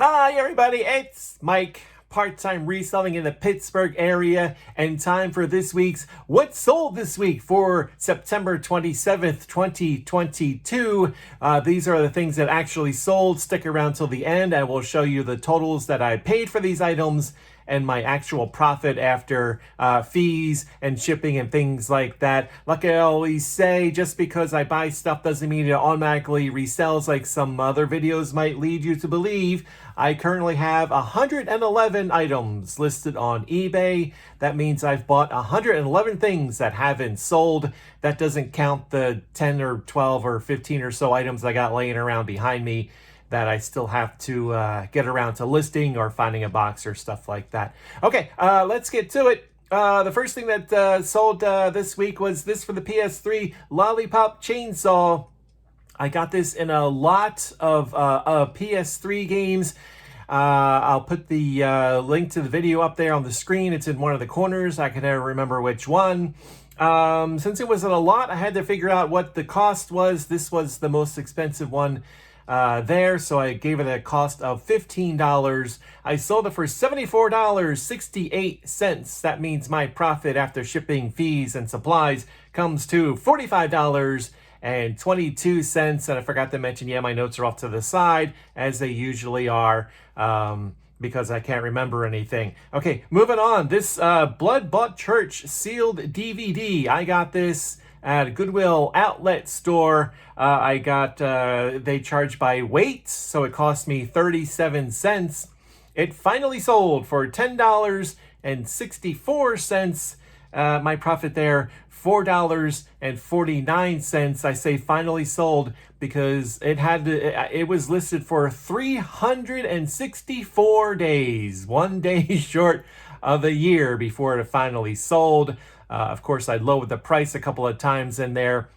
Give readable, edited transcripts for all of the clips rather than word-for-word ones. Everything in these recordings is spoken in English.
Hi everybody, it's Mike, part-time reselling in the Pittsburgh area, and time for this week's What Sold This Week for September 27th, 2022. These are the things that actually sold. Stick around till the end. I will show you the totals that I paid for these items and my actual profit after fees and shipping and things like that. Like I always say, just because I buy stuff doesn't mean it automatically resells like some other videos might lead you to believe. I currently have 111 items listed on eBay. That means I've bought 111 things that haven't sold. That doesn't count the 10 or 12 or 15 or so items I got laying around behind me that I still have to get around to listing or finding a box or stuff like that. Okay, let's get to it. The first thing that sold this week was this for the PS3 Lollipop Chainsaw. I got this in a lot of PS3 games. I'll put the link to the video up there on the screen. It's in one of the corners. I can never remember which one. Since it was in a lot, I had to figure out what the cost was. This was the most expensive one there, so I gave it a cost of $15. I sold it for $74.68. That means my profit after shipping, fees, and supplies comes to $45.22. And I forgot to mention, my notes are off to the side, as they usually are, because I can't remember anything. Okay, moving on. This Bloodbot Church sealed DVD. I got this at a Goodwill outlet store. I got, they charge by weight, so it cost me 37 cents. It finally sold for $10.64. My profit there, $4.49. I say finally sold because it was listed for 364 days, 1 day short of a year before it finally sold. Of course, I lowered the price a couple of times in there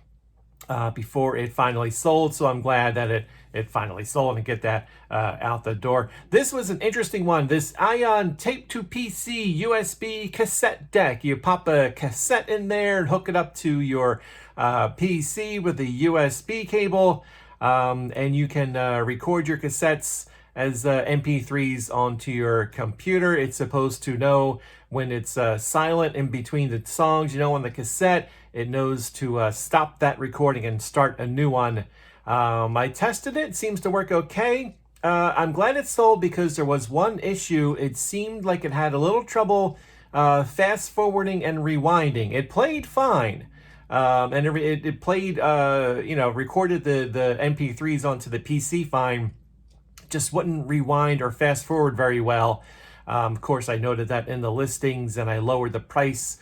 before it finally sold, so I'm glad that it finally sold and get that out the door. This was an interesting one. This Ion Tape to PC USB Cassette Deck. You pop a cassette in there and hook it up to your PC with a USB cable, and you can record your cassettes as MP3s onto your computer. It's supposed to know when it's silent in between the songs. On the cassette, it knows to stop that recording and start a new one. I tested it. It seems to work okay. I'm glad it sold because there was one issue. It seemed like it had a little trouble fast forwarding and rewinding. It played fine. And it played, recorded the MP3s onto the PC fine. Just wouldn't rewind or fast forward very well. Of course, I noted that in the listings, and I lowered the price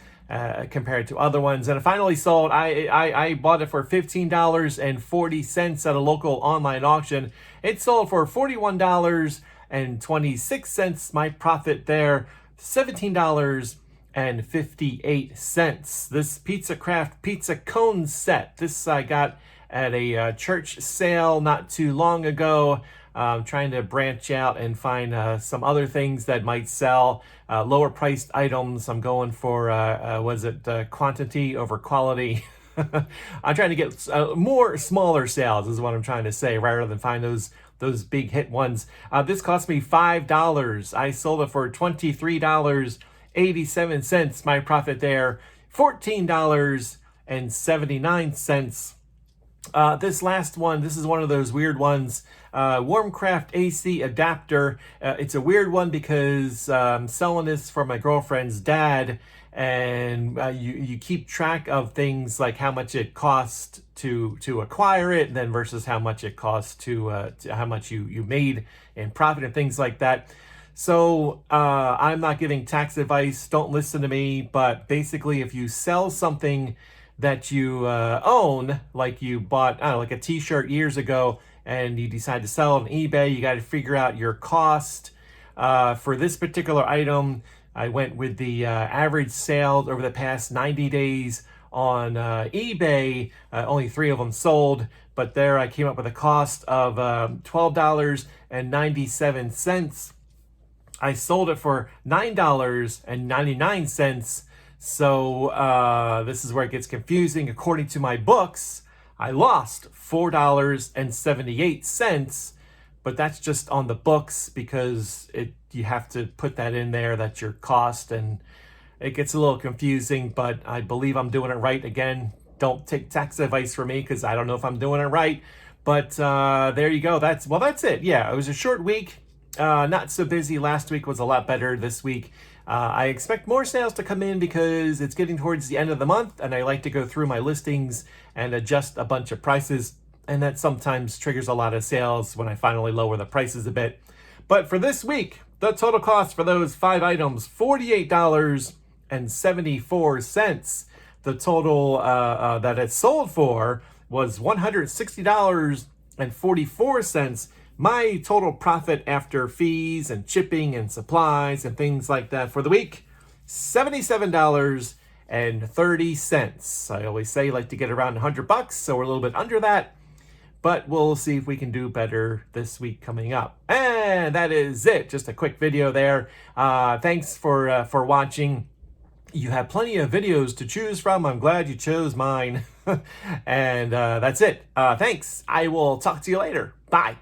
compared to other ones. And it finally sold. I bought it for $15.40 at a local online auction. It sold for $41.26. My profit there, $17.58. This Pizza Craft pizza cone set. This I got at a church sale not too long ago. Trying to branch out and find some other things that might sell, lower priced items. I'm going for, quantity over quality? I'm trying to get more smaller sales is what I'm trying to say, rather than find those big hit ones. This cost me $5. I sold it for $23.87. My profit there, $14.79. This last one, this is one of those weird ones. Warmcraft AC adapter. It's a weird one because I'm selling this for my girlfriend's dad, and you keep track of things like how much it cost to acquire it, and then versus how much it costs to how much you made in profit and things like that. So I'm not giving tax advice. Don't listen to me. But basically, if you sell something that you own, like you bought, like a t-shirt years ago, and you decide to sell on eBay, you got to figure out your cost. For this particular item, I went with the average sales over the past 90 days on eBay. Only 3 of them sold, but there I came up with a cost of $12.97. I sold it for $9.99. So this is where it gets confusing. According to my books, I lost $4.78, but that's just on the books because you have to put that in there. That's your cost, and it gets a little confusing, but I believe I'm doing it right. Again, don't take tax advice from me because I don't know if I'm doing it right. But there you go. That's it. Yeah, it was a short week. Not so busy. Last week was a lot better. This week, I expect more sales to come in because it's getting towards the end of the month, and I like to go through my listings and adjust a bunch of prices, and that sometimes triggers a lot of sales when I finally lower the prices a bit. But for this week, the total cost for those 5 items, $48.74. The total that it sold for was $160.44. My total profit after fees and shipping and supplies and things like that for the week, $77.30. I always say I like to get around $100, so we're a little bit under that, but we'll see if we can do better this week coming up. And that is it. Just a quick video there. Thanks for watching. You have plenty of videos to choose from. I'm glad you chose mine. And that's it. Thanks. I will talk to you later. Bye.